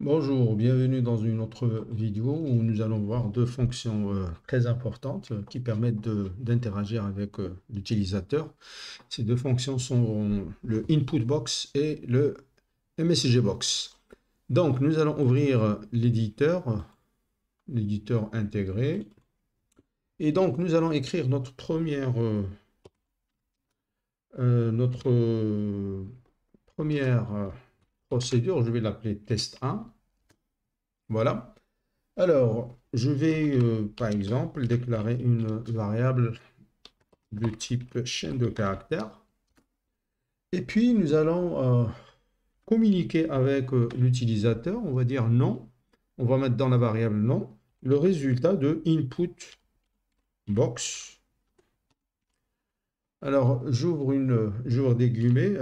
Bonjour, bienvenue dans une autre vidéo où nous allons voir deux fonctions très importantes qui permettent d'interagir avec l'utilisateur. Ces deux fonctions sont le input box et le MSG box. Donc, nous allons ouvrir l'éditeur intégré. Et donc, nous allons écrire notre première procédure. Je vais l'appeler test 1. Voilà. Alors, je vais, par exemple, déclarer une variable de type chaîne de caractères. Et puis, nous allons communiquer avec l'utilisateur. On va dire non. On va mettre dans la variable non le résultat de input box. Alors, j'ouvre des guillemets.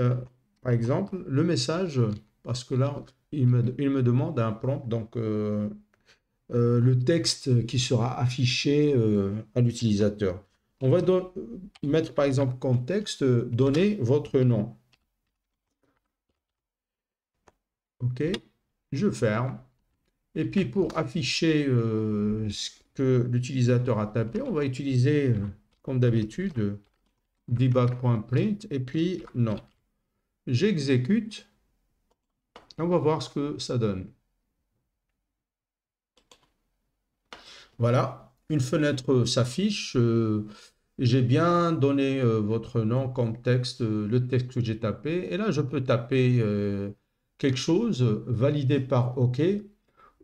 Par exemple, le message, parce que là, il me demande un prompt. Donc, le texte qui sera affiché à l'utilisateur. On va mettre par exemple comme texte, donnez votre nom. OK, je ferme. Et puis pour afficher ce que l'utilisateur a tapé, on va utiliser, comme d'habitude, debug.print et puis non. J'exécute. On va voir ce que ça donne. Voilà, une fenêtre s'affiche. J'ai bien donné votre nom comme texte, le texte que j'ai tapé. Et là, je peux taper quelque chose, validé par OK,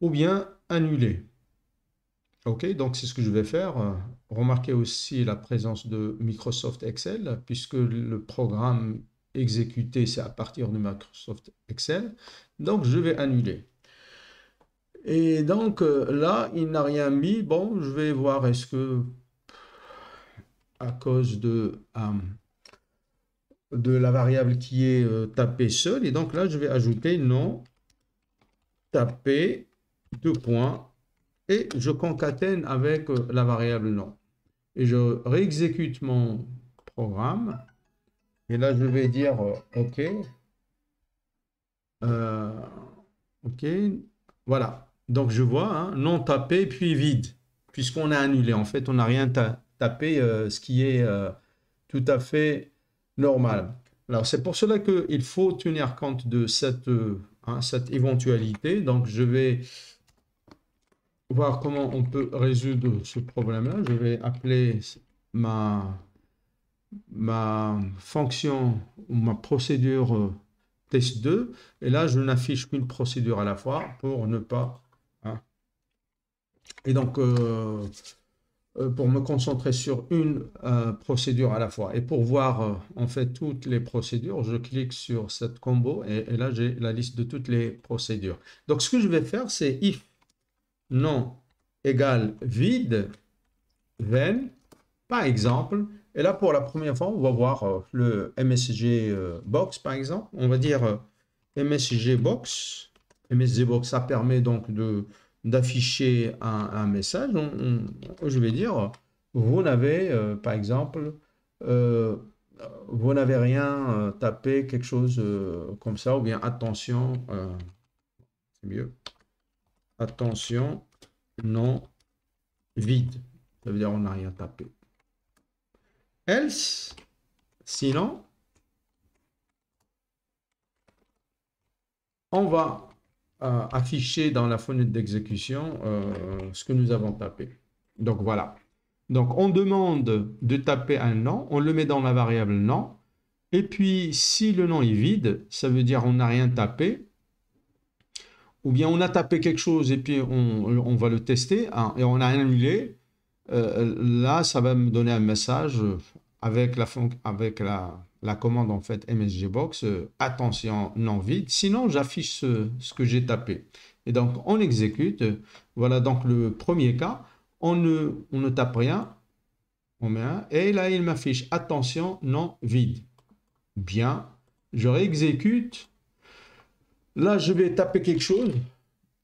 ou bien annulé. OK, donc c'est ce que je vais faire. Remarquez aussi la présence de Microsoft Excel, puisque le programme exécuté, c'est à partir de Microsoft Excel. Donc, je vais annuler. Et donc là, il n'a rien mis. Bon, je vais voir est-ce que à cause de la variable qui est tapée seule. Et donc là, je vais ajouter non tapé deux points et je concatène avec la variable non. Et je réexécute mon programme. Et là, je vais dire OK. Euh, OK. Voilà. Donc je vois non tapé puis vide, puisqu'on a annulé. En fait, on n'a rien tapé, ce qui est tout à fait normal. Alors c'est pour cela qu'il faut tenir compte de cette éventualité. Donc je vais voir comment on peut résoudre ce problème-là. Je vais appeler ma, ma fonction ou ma procédure test 2. Et là, je n'affiche qu'une procédure à la fois pour ne pas, hein. Et donc, pour me concentrer sur une procédure à la fois. Et pour voir en fait toutes les procédures, je clique sur cette combo et là j'ai la liste de toutes les procédures. Donc ce que je vais faire, c'est if non égale vide, then, par exemple, et là pour la première fois, on va voir le MSG box par exemple. On va dire MSG box. MSG box, ça permet donc d'afficher un message. Je vais dire, vous n'avez, par exemple, euh, vous n'avez rien tapé, quelque chose comme ça, ou bien attention, c'est mieux, attention, non, vide. Ça veut dire on n'a rien tapé. Else, sinon, on va afficher dans la fenêtre d'exécution ce que nous avons tapé. Donc voilà. Donc on demande de taper un nom, on le met dans la variable nom, et puis si le nom est vide, ça veut dire on n'a rien tapé, ou bien on a tapé quelque chose et puis on va le tester hein, et on a annulé. Là, ça va me donner un message avec la commande en fait msgbox, attention non vide, sinon j'affiche ce que j'ai tapé. Et donc on exécute. Voilà donc le premier cas, on ne tape rien, on met un, et là il m'affiche attention non vide. Bien, je réexécute. Là je vais taper quelque chose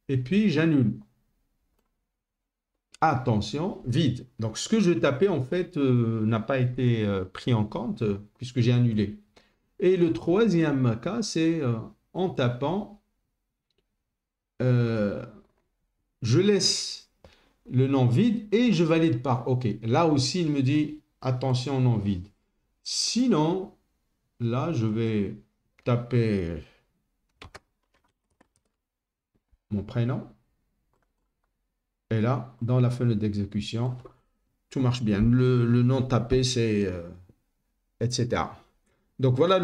et puis j'annule. Attention, vide. Donc ce que je tapais en fait n'a pas été pris en compte puisque j'ai annulé. Et le troisième cas, c'est en tapant euh, je laisse le nom vide et je valide par OK. Là aussi, il me dit attention, nom vide. Sinon, là, je vais taper mon prénom. Et là, dans la fenêtre d'exécution, tout marche bien. Le nom tapé, c'est etc. Donc voilà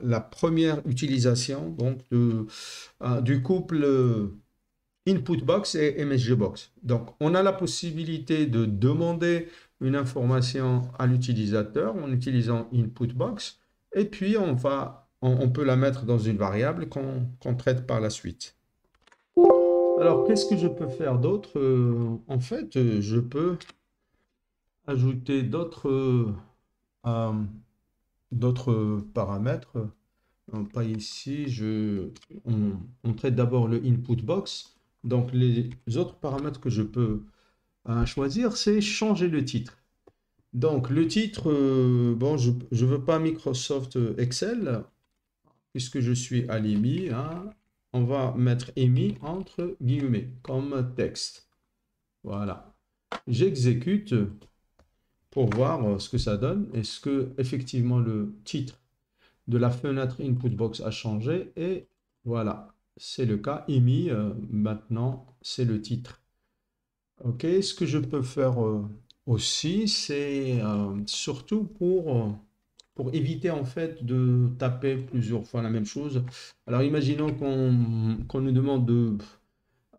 la première utilisation donc du couple Input Box et MSG Box. Donc on a la possibilité de demander une information à l'utilisateur en utilisant Input Box et puis on peut la mettre dans une variable qu'on traite par la suite. Alors qu'est-ce que je peux faire d'autre? En fait, je peux ajouter euh, d'autres paramètres. Pas ici, on traite d'abord le input box. Donc les autres paramètres que je peux choisir, c'est changer le titre. Donc le titre, bon, je ne veux pas Microsoft Excel, puisque je suis à l'EMI, hein. On va mettre EMI entre guillemets, comme texte. Voilà. J'exécute pour voir ce que ça donne. Est-ce que effectivement le titre de la fenêtre Input Box a changé? Et voilà, c'est le cas. EMI, maintenant, c'est le titre. OK, ce que je peux faire aussi, c'est surtout pour éviter en fait de taper plusieurs fois la même chose. Alors imaginons qu'on nous demande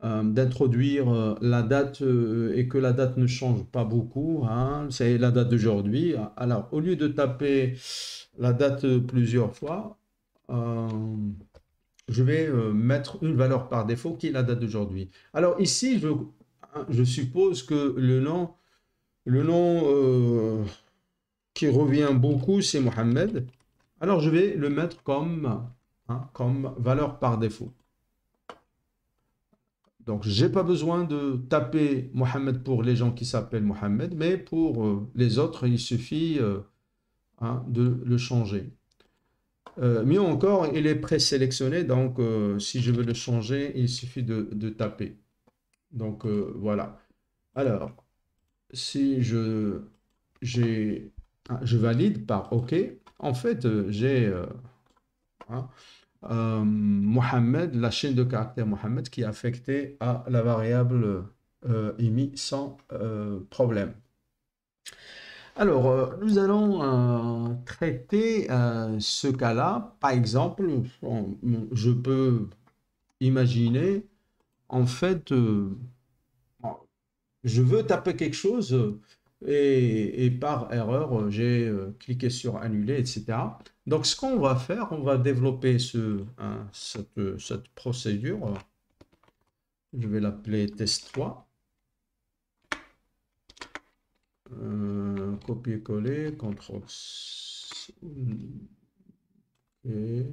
d'introduire la date et que la date ne change pas beaucoup, hein, c'est la date d'aujourd'hui. Alors, au lieu de taper la date plusieurs fois, euh, je vais mettre une valeur par défaut qui est la date d'aujourd'hui. Alors ici, je suppose que le nom qui revient beaucoup, c'est Mohamed. Alors, je vais le mettre comme valeur par défaut. Donc, j'ai pas besoin de taper Mohamed pour les gens qui s'appellent Mohamed, mais pour les autres, il suffit de le changer. Mieux encore, il est présélectionné, donc si je veux le changer, il suffit de taper. Donc, voilà. Alors, si je valide par OK, en fait, j'ai hein, Mohamed, la chaîne de caractères Mohamed qui est affectée à la variable émis sans problème. Alors, nous allons traiter ce cas-là. Par exemple, je peux imaginer, en fait, je veux taper quelque chose et par erreur, j'ai cliqué sur annuler, etc. Donc, ce qu'on va faire, on va développer cette procédure. Je vais l'appeler test 3. Copier-coller, CTRL. Et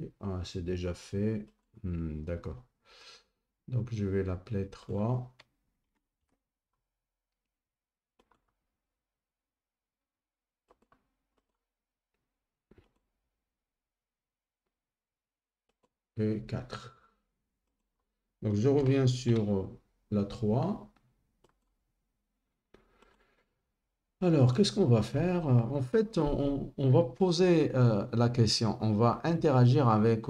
c'est déjà fait. D'accord. Donc, je vais l'appeler 3. Et 4. Donc, je reviens sur la 3. Alors, qu'est-ce qu'on va faire? En fait, on va poser la question, on va interagir avec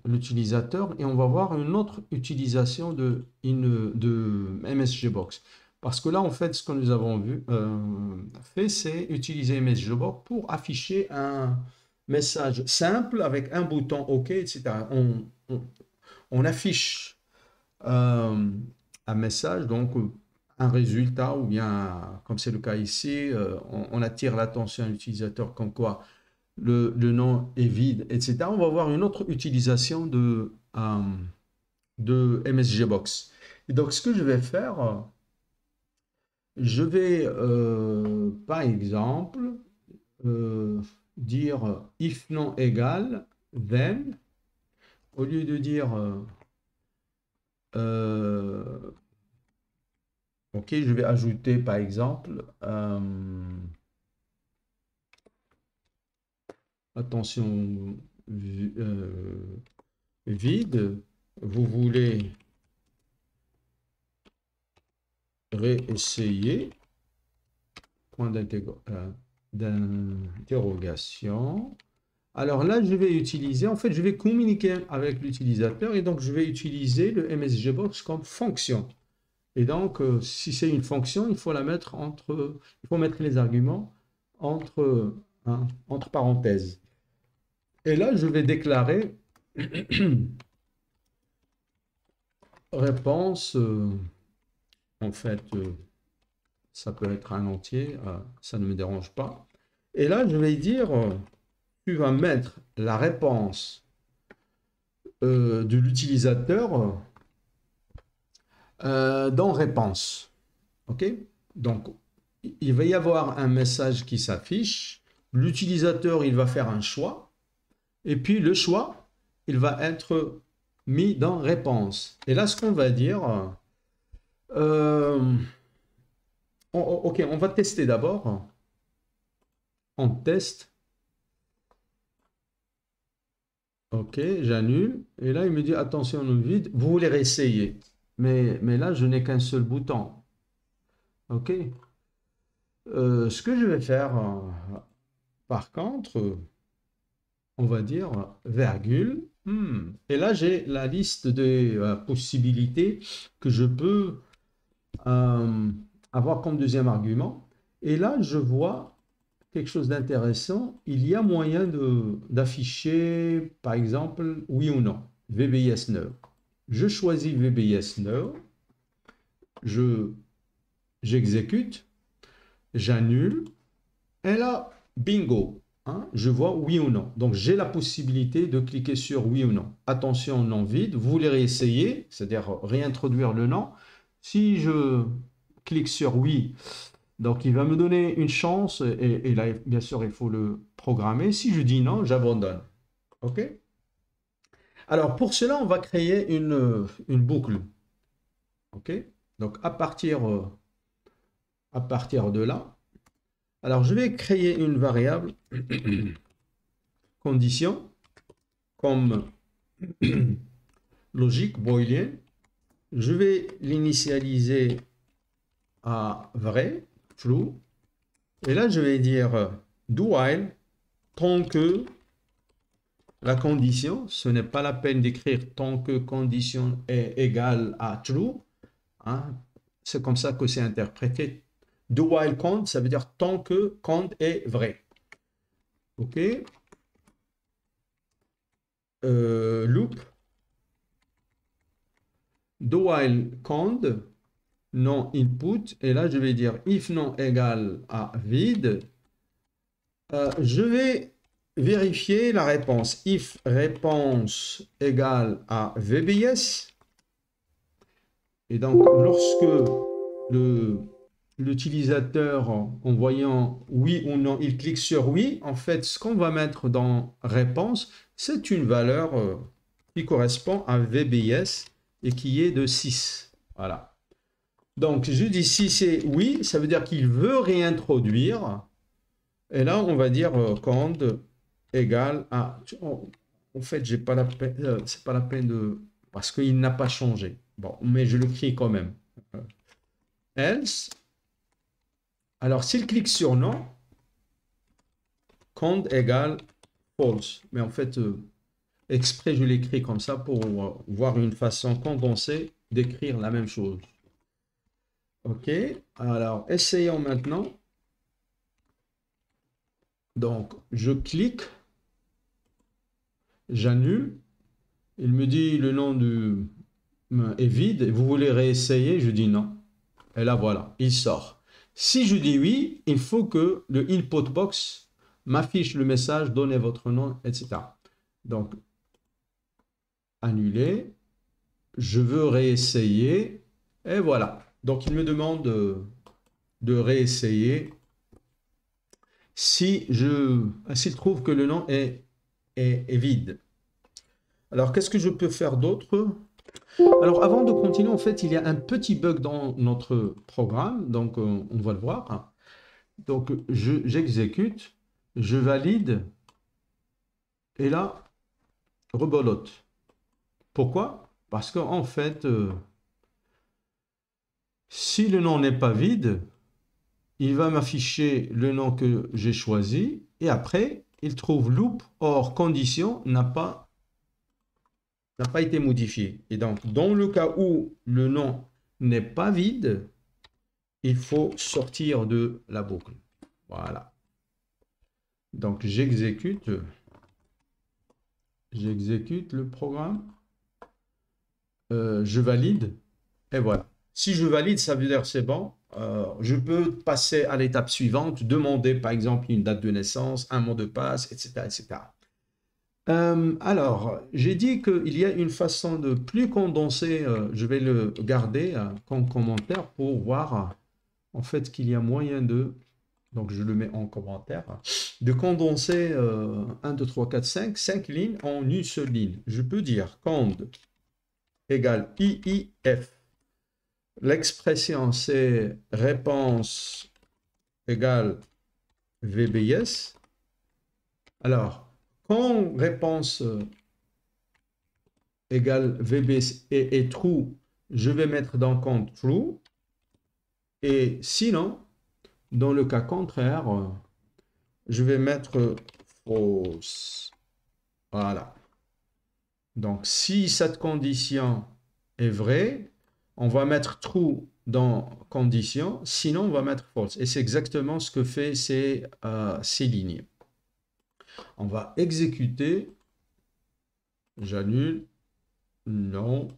l'utilisateur et on va voir une autre utilisation de MSGBox. Parce que là, en fait, ce que nous avons fait, c'est utiliser MSGBox pour afficher un message simple avec un bouton OK, etc. On affiche un message, donc un résultat, ou bien, comme c'est le cas ici, on attire l'attention de l'utilisateur comme quoi le nom est vide, etc. On va voir une autre utilisation de MSGBox. Et donc, ce que je vais faire, je vais, par exemple, dire if non égal, then, au lieu de dire ok, je vais ajouter par exemple, attention, vide. vous voulez réessayer, point d'interrogation. Alors là, je vais utiliser, en fait, je vais communiquer avec l'utilisateur et donc je vais utiliser le MSGBox comme fonction. Et donc, si c'est une fonction, il faut la mettre entre, il faut mettre les arguments entre, hein, entre parenthèses. Et là, je vais déclarer réponse, en fait, ça peut être un entier, ça ne me dérange pas. Et là, je vais dire, tu vas mettre la réponse de l'utilisateur dans réponse. OK? Donc, il va y avoir un message qui s'affiche. L'utilisateur, il va faire un choix. Et puis, le choix, il va être mis dans réponse. Et là, ce qu'on va dire, OK, on va tester d'abord. On teste. OK, j'annule. Et là, il me dit, attention, le vide, vous voulez réessayer. Mais là, je n'ai qu'un seul bouton. OK. Ce que je vais faire, par contre, on va dire virgule. Et là, j'ai la liste des possibilités que je peux avoir comme deuxième argument. Et là, je vois quelque chose d'intéressant. Il y a moyen d'afficher, par exemple, oui ou non, VBS No. Je choisis VBS No, j'exécute, j'annule, et là, bingo, hein, je vois oui ou non. Donc, j'ai la possibilité de cliquer sur oui ou non. Attention, non vide, vous voulez réessayer, c'est-à-dire réintroduire le non. Si je clique sur oui, donc il va me donner une chance, et là, bien sûr, il faut le programmer. Si je dis non, j'abandonne. OK? Alors, pour cela, on va créer une boucle. OK? Donc, à partir de là, alors je vais créer une variable condition comme logique booléen. Je vais l'initialiser à vrai, true. Et là, je vais dire do while tant que la condition, ce n'est pas la peine d'écrire tant que condition est égale à true. Hein. C'est comme ça que c'est interprété. Do while count, ça veut dire tant que count est vrai. OK. Loop. Do while count, non input. Et là, je vais dire if non égale à vide. Je vais vérifier la réponse. If réponse égale à VBS. Et donc, lorsque l'utilisateur, en voyant oui ou non, il clique sur oui, en fait, ce qu'on va mettre dans réponse, c'est une valeur qui correspond à VBS et qui est de 6. Voilà. Donc, je dis si c'est oui, ça veut dire qu'il veut réintroduire. Et là, on va dire cond égale à... En fait, j'ai pas la peine, c'est pas la peine de... Parce qu'il n'a pas changé. Bon, mais je le crie quand même. Else. Alors, s'il clique sur non, cond égale false. Mais en fait, exprès, je l'écris comme ça pour voir une façon condensée d'écrire la même chose. OK. Alors, essayons maintenant. Donc, je clique. J'annule. Il me dit le nom est vide. Vous voulez réessayer? Je dis non. Et là, voilà, il sort. Si je dis oui, il faut que le input box m'affiche le message, donnez votre nom, etc. Donc, annuler. Je veux réessayer. Et voilà. Donc, il me demande de réessayer s'il trouve que le nom est vide. Alors, qu'est-ce que je peux faire d'autre? Alors, avant de continuer, en fait, il y a un petit bug dans notre programme. Donc, on va le voir. Donc, j'exécute, je valide. Et là, rebolote. Pourquoi? Parce qu'en fait, si le nom n'est pas vide, il va m'afficher le nom que j'ai choisi et après, il trouve loop, or condition n'a pas été modifié. Et donc, dans le cas où le nom n'est pas vide, il faut sortir de la boucle. Voilà. Donc, j'exécute le programme. Je valide. Et voilà. Si je valide, ça veut dire c'est bon. Je peux passer à l'étape suivante, demander par exemple une date de naissance, un mot de passe, etc. etc. Alors, j'ai dit qu'il y a une façon de plus condenser, je vais le garder comme commentaire pour voir en fait qu'il y a moyen de, donc je le mets en commentaire, de condenser 1, 2, 3, 4, 5 lignes en une seule ligne. Je peux dire cond égale IIF. L'expression c'est réponse égale VBS. Alors, quand réponse égale VBS est true, je vais mettre dans compte true. Et sinon, dans le cas contraire, je vais mettre false. Voilà. Donc, si cette condition est vraie, on va mettre true dans condition, sinon on va mettre false. Et c'est exactement ce que fait ces lignes. On va exécuter, j'annule, non,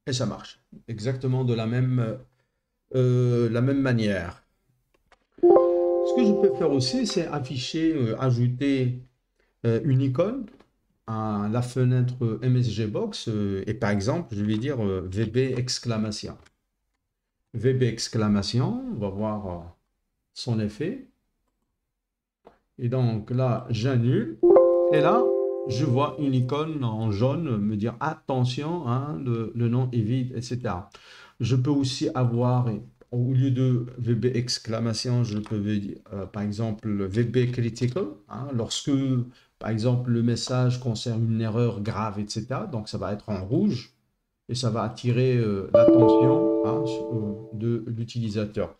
et ça marche. Exactement de la même manière. Ce que je peux faire aussi, c'est afficher, ajouter une icône à la fenêtre MSG Box et par exemple, je vais dire VB exclamation. VB exclamation, on va voir son effet. Et donc là, j'annule. Et là, je vois une icône en jaune me dire attention, hein, le nom est vide, etc. Je peux aussi avoir, au lieu de VB exclamation, je peux dire, par exemple, VB critical, hein, lorsque, par exemple, le message concerne une erreur grave, etc. Donc, ça va être en rouge et ça va attirer l'attention hein, de l'utilisateur.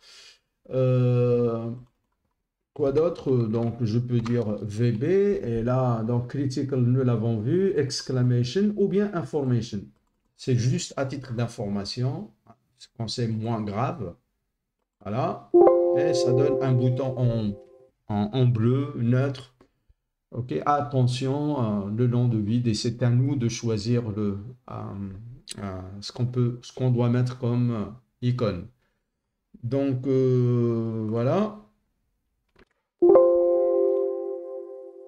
Quoi d'autre? Donc, je peux dire VB, et là, donc, critical, nous l'avons vu, exclamation ou bien information. C'est juste à titre d'information, quand c'est moins grave. Voilà. Et ça donne un bouton en bleu, neutre. OK, attention, le nom de vide, et c'est à nous de choisir ce qu'on doit mettre comme icône. Donc, voilà.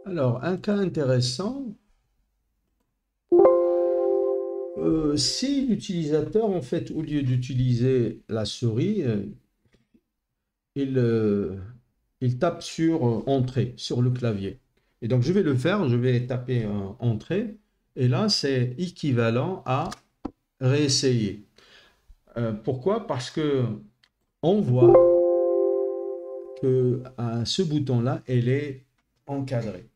Alors, un cas intéressant, si l'utilisateur, en fait, au lieu d'utiliser la souris, il tape sur Entrée, sur le clavier. Et donc, je vais le faire, je vais taper Entrée, et là, c'est équivalent à réessayer. Pourquoi? Parce que on voit que ce bouton-là, elle est encadré.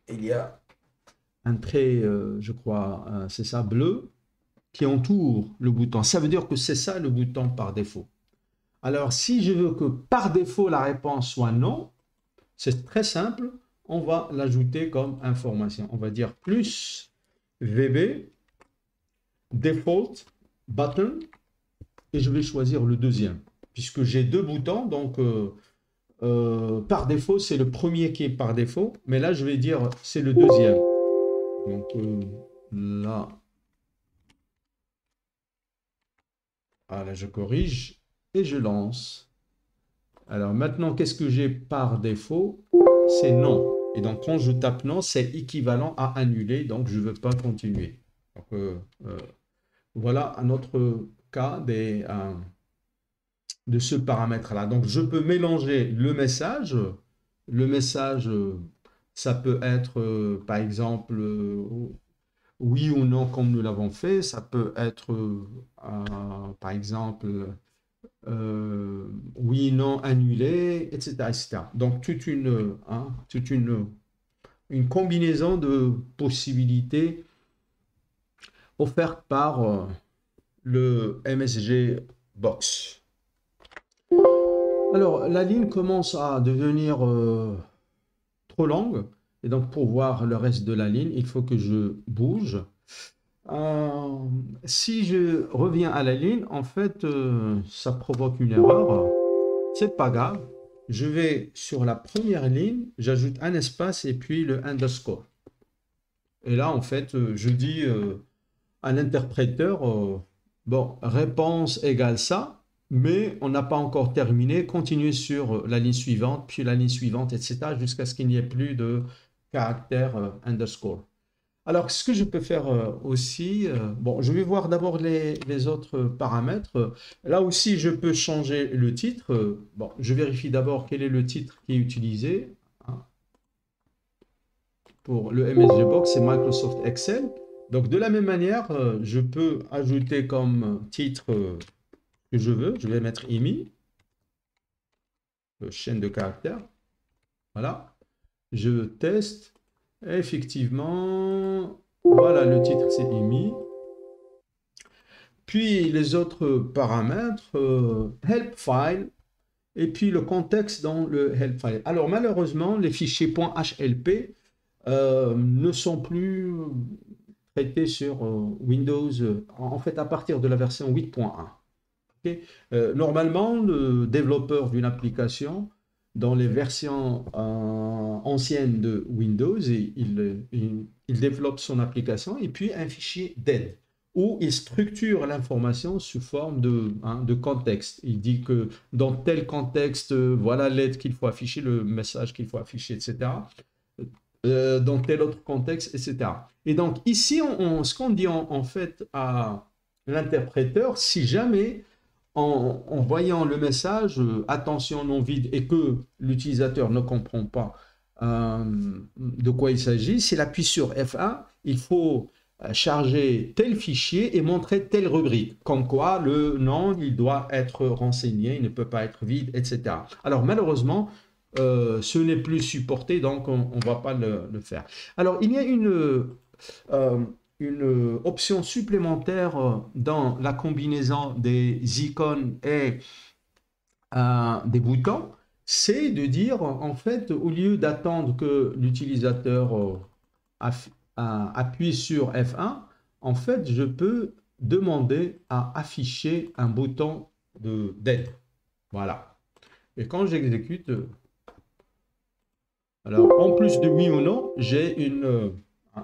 Il y a un trait, je crois, c'est ça, bleu, qui entoure le bouton. Ça veut dire que c'est ça le bouton par défaut. Alors, si je veux que par défaut la réponse soit non, c'est très simple, on va l'ajouter comme information. On va dire plus VB, default, button, et je vais choisir le deuxième. Puisque j'ai deux boutons, donc par défaut, c'est le premier qui est par défaut, mais là, je vais dire c'est le deuxième. Donc là, voilà, je corrige et je lance. Alors maintenant, qu'est-ce que j'ai par défaut? C'est non. Et donc quand je tape non, c'est équivalent à annuler, donc je ne veux pas continuer. Donc, voilà un autre cas de ce paramètre-là. Donc je peux mélanger le message. Le message, ça peut être par exemple oui ou non comme nous l'avons fait. Ça peut être par exemple oui, non, annulé, etc., etc. Donc toute une combinaison de possibilités offerte par le MSG Box. Alors, la ligne commence à devenir trop longue. Et donc, pour voir le reste de la ligne, il faut que je bouge. Si je reviens à la ligne, en fait, ça provoque une erreur. C'est pas grave. Je vais sur la première ligne, j'ajoute un espace et puis le underscore. Et là, en fait, je dis à l'interpréteur, bon, réponse égale ça, mais on n'a pas encore terminé. Continuez sur la ligne suivante, puis la ligne suivante, etc., jusqu'à ce qu'il n'y ait plus de caractère underscore. Alors, ce que je peux faire aussi, bon, je vais voir d'abord les autres paramètres. Là aussi, je peux changer le titre. Bon, je vérifie d'abord quel est le titre qui est utilisé. Hein. Pour le MSG Box, c'est Microsoft Excel. Donc, de la même manière, je peux ajouter comme titre que je veux. Je vais mettre IMI, chaîne de caractères. Voilà. Je teste. Effectivement, voilà, le titre c'est IMI. Puis les autres paramètres, help file, et puis le contexte dans le help file. Alors malheureusement, les fichiers .hlp ne sont plus traités sur Windows, en fait à partir de la version 8.1. Okay. Normalement, le développeur d'une application, dans les versions anciennes de Windows, il développe son application et puis un fichier DED où il structure l'information sous forme de contexte. Il dit que dans tel contexte, voilà l'aide qu'il faut afficher, le message qu'il faut afficher, etc. Dans tel autre contexte, etc. Et donc ici, ce qu'on dit en fait à l'interpréteur, si jamais en voyant le message, attention non vide, et que l'utilisateur ne comprend pas de quoi il s'agit, s'il appuie sur F1, il faut charger tel fichier et montrer telle rubrique, comme quoi le nom, il doit être renseigné, il ne peut pas être vide, etc. Alors malheureusement, ce n'est plus supporté, donc on ne va pas le faire. Alors il y a une option supplémentaire dans la combinaison des icônes et des boutons, c'est de dire, en fait, au lieu d'attendre que l'utilisateur appuie sur F1, en fait, je peux demander à afficher un bouton d'aide. Voilà. Et quand j'exécute, alors en plus de oui ou non, j'ai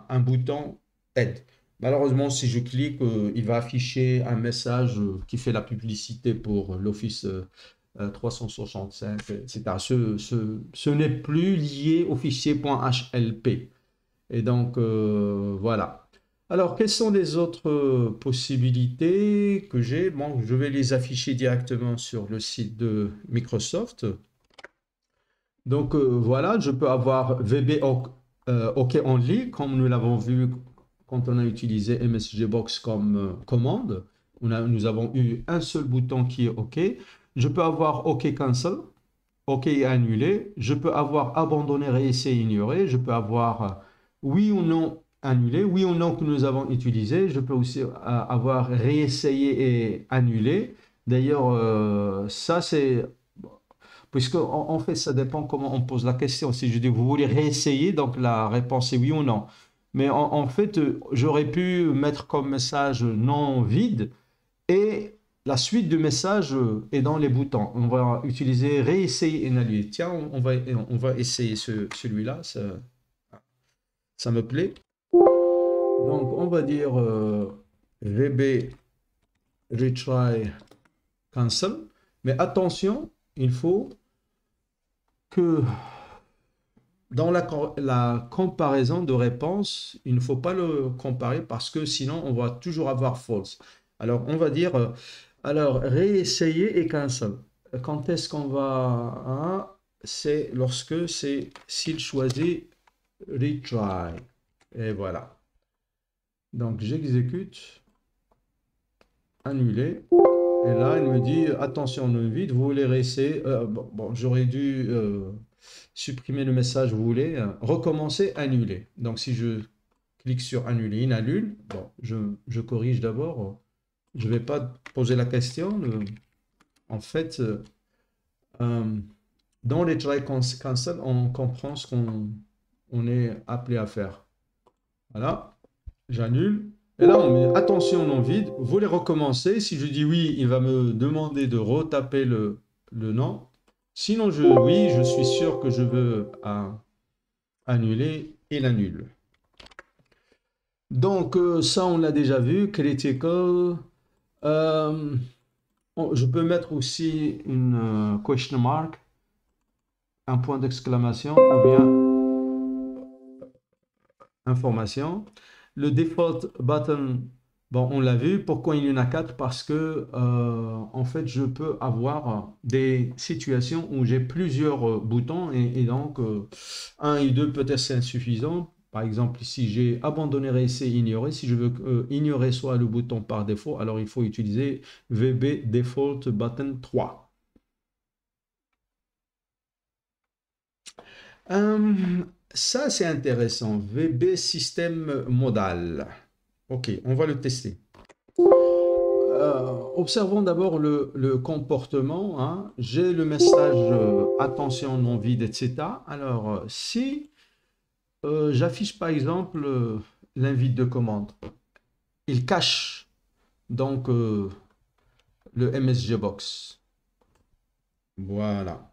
un bouton aide. Malheureusement, si je clique, il va afficher un message qui fait la publicité pour l'Office 365, etc. Ce n'est plus lié au fichier .hlp. Et donc, voilà. Alors, quelles sont les autres possibilités que j'ai? Bon, je vais les afficher directement sur le site de Microsoft. Donc, voilà, je peux avoir VB OK Only, comme nous l'avons vu quand on a utilisé MSG Box comme commande. Nous avons eu un seul bouton qui est OK. Je peux avoir OK Cancel, OK et annuler. Je peux avoir abandonner, réessayer, ignorer. Je peux avoir oui ou non annulé, oui ou non que nous avons utilisé. Je peux aussi avoir réessayé et annuler. D'ailleurs, ça c'est... Puisque en fait, ça dépend comment on pose la question. Si je dis, vous voulez réessayer, donc la réponse est oui ou non. Mais en fait, j'aurais pu mettre comme message non vide et la suite de messages est dans les boutons. On va utiliser réessayer et annuler. Tiens, on va essayer celui-là. Ça me plaît. Donc, on va dire VB retry cancel. Mais attention, il faut que dans la comparaison de réponses, il ne faut pas le comparer parce que sinon on va toujours avoir false. Alors on va dire, alors réessayer et cancel. Quand est-ce qu'on va... Hein, c'est lorsque s'il choisit retry. Et voilà. Donc j'exécute, annuler. Et là, il me dit, attention, non vide, vous voulez réessayer. Bon, j'aurais dû supprimer le message, vous voulez recommencer, annuler. Donc, si je clique sur annuler, il annule. Bon, je corrige d'abord. Je ne vais pas poser la question. En fait, dans les try cancel, on comprend ce qu'on est appelé à faire. Voilà, j'annule. Et là, on met attention non vide. Vous voulez recommencer. Si je dis oui, il va me demander de retaper le nom. Sinon, oui, je suis sûr que je veux annuler et l'annule. Donc, ça, on l'a déjà vu. Critical. Je peux mettre aussi une question mark, un point d'exclamation ou bien information. Le default button, bon, on l'a vu. Pourquoi il y en a 4? Parce que, en fait, je peux avoir des situations où j'ai plusieurs boutons et donc 1 et 2 peut-être c'est insuffisant. Par exemple, si j'ai abandonné, réessayer, ignorer, si je veux ignorer soit le bouton par défaut, alors il faut utiliser VB Default Button 3. Ça, c'est intéressant. VB système modal. Ok, on va le tester. Observons d'abord le comportement, hein. J'ai le message attention non vide, etc. Alors, si j'affiche par exemple l'invite de commande, il cache donc le MSG box. Voilà.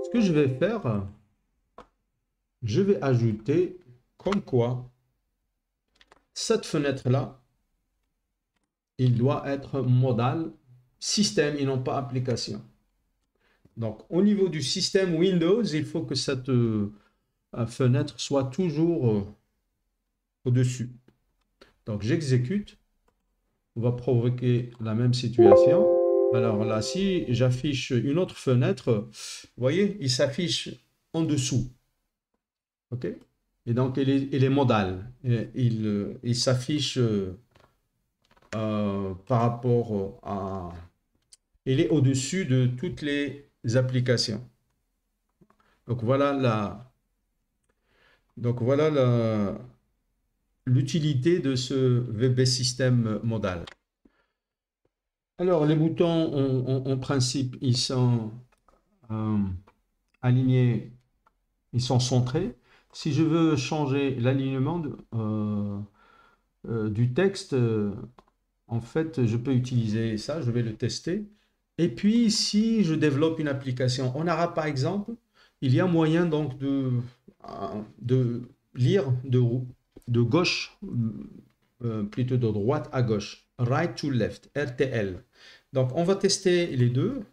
Ce que je vais faire, je vais ajouter comme quoi cette fenêtre-là, il doit être modal système et non pas application. Donc, au niveau du système Windows, il faut que cette fenêtre soit toujours au-dessus. Donc, j'exécute. On va provoquer la même situation. Alors là, si j'affiche une autre fenêtre, vous voyez, il s'affiche en dessous. OK? Et donc, il est modal. Il s'affiche par rapport à... Il est au-dessus de toutes les applications. Donc, voilà l'utilité de ce VB système modal. Alors, les boutons, en principe, ils sont alignés, ils sont centrés. Si je veux changer l'alignement du texte, en fait, je peux utiliser ça, je vais le tester. Et puis, si je développe une application en arabe, par exemple, il y a moyen donc de lire de gauche, plutôt de droite à gauche, right to left, RTL. Donc, on va tester les deux.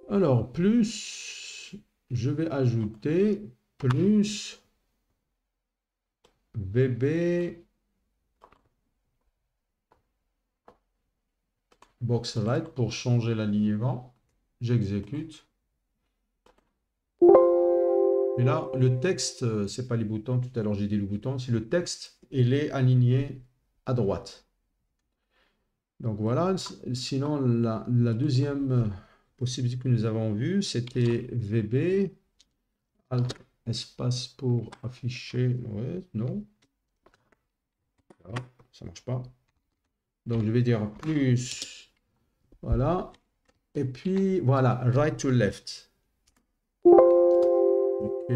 Alors, plus, je vais ajouter plus VB box right pour changer l'alignement. J'exécute. Et là, le texte, c'est pas les boutons, tout à l'heure j'ai dit le bouton, c'est le texte, il est aligné à droite. Donc voilà, sinon la deuxième possibilité que nous avons vue, c'était VB, Alt, espace pour afficher, ouais, non, ça marche pas. Donc je vais dire plus, voilà, et puis voilà, right to left. Ok,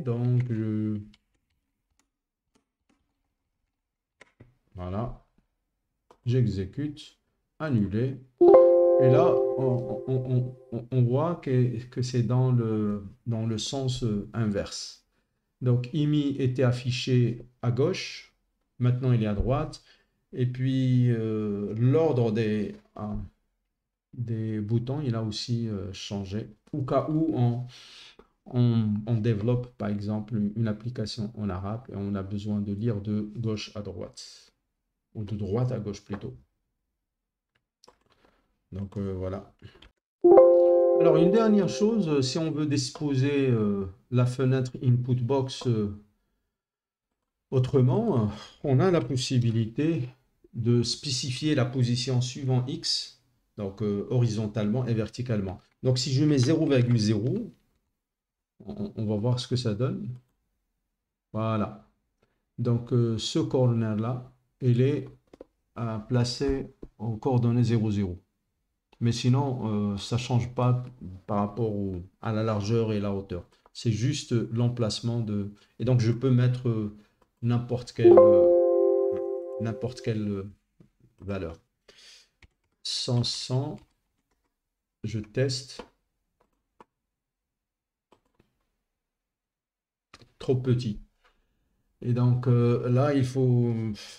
donc voilà, j'exécute, annuler. Et là, on voit que c'est dans le sens inverse. Donc, IMI était affiché à gauche, maintenant il est à droite. Et puis, l'ordre des boutons, il a aussi changé. Au cas où on développe, par exemple, une application en arabe et on a besoin de lire de gauche à droite, ou de droite à gauche plutôt. Donc, voilà. Alors, une dernière chose, si on veut disposer la fenêtre Input Box autrement, on a la possibilité de spécifier la position suivant X, donc horizontalement et verticalement. Donc si je mets 0,0, on va voir ce que ça donne. Voilà. Donc ce corner-là, il est placé en coordonnées 0, 0. Mais sinon, ça ne change pas par rapport à la largeur et la hauteur. C'est juste l'emplacement de... Et donc, je peux mettre n'importe quelle valeur. 100, 100, je teste. Trop petit. Et donc, là, il faut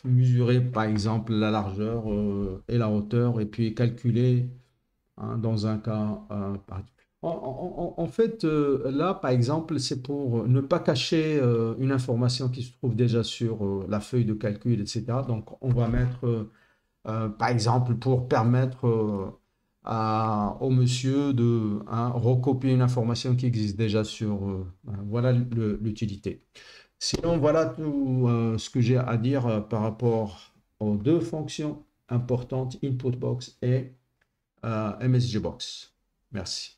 mesurer, par exemple, la largeur et la hauteur, et puis calculer hein, dans un cas particulier. En fait, là, par exemple, c'est pour ne pas cacher une information qui se trouve déjà sur la feuille de calcul, etc. Donc, on va mettre, par exemple, pour permettre au monsieur de hein, recopier une information qui existe déjà sur... voilà l'utilité. Sinon, voilà tout ce que j'ai à dire par rapport aux deux fonctions importantes, Input Box et MSG Box. Merci.